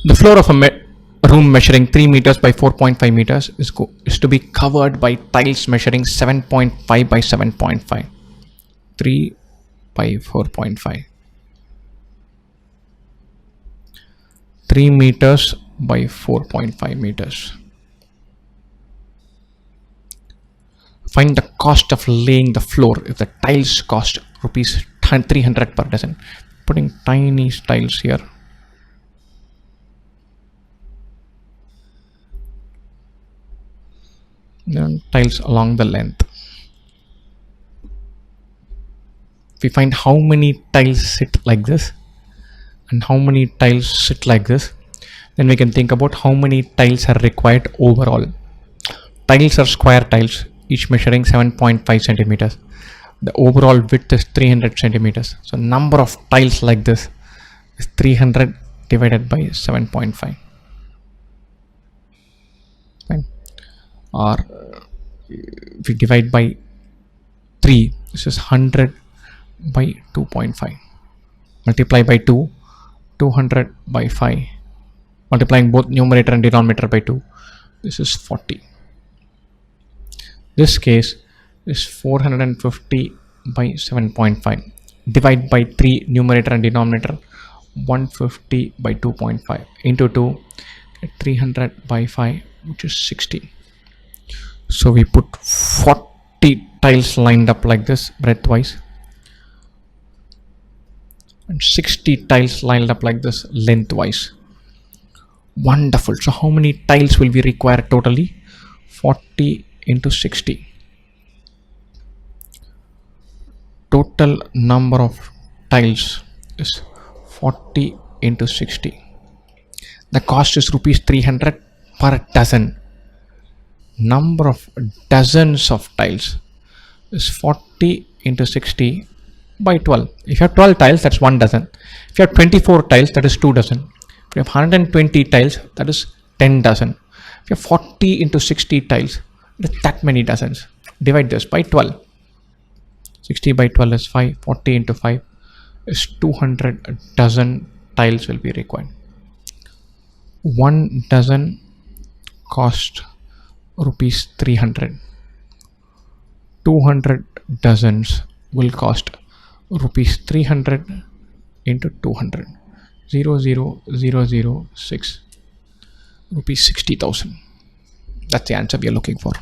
The floor of a room measuring 3 meters by 4.5 meters is to be covered by tiles measuring 7.5 by 7.5. 3 by 4.5. 3 meters by 4.5 meters. Find the cost of laying the floor if the tiles cost rupees 300 per dozen. Putting tiny tiles here. Then tiles along the length. We find how many tiles sit like this and how many tiles sit like this. Then we can think about how many tiles are required overall. Tiles are square tiles, each measuring 7.5 centimeters. The overall width is 300 centimeters. So number of tiles like this is 300 divided by 7.5. Fine. Or if we divide by 3, this is 100 by 2.5. Multiply by 2, 200 by 5. Multiplying both numerator and denominator by 2, this is 40. This case is 450 by 7.5. Divide by 3, numerator and denominator, 150 by 2.5 into 2, 300 by 5, which is 60. So we put 40 tiles lined up like this breadthwise and 60 tiles lined up like this lengthwise. Wonderful. So how many tiles will we require totally? 40 into 60. Total number of tiles is 40 into 60. The cost is rupees 300 per dozen. Number of dozens of tiles is 40 into 60 by 12. If you have 12 tiles, that's 1 dozen. If you have 24 tiles, that is 2 dozen. If you have 120 tiles, that is 10 dozen. If you have 40 into 60 tiles, that many dozens. Divide this by 12. 60 by 12 is 5. 40 into 5 is 200 dozen tiles will be required. 1 dozen cost rupees 300. 200 dozens will cost rupees 300 into 200. 00006 rupees 60,000. That's the answer we are looking for.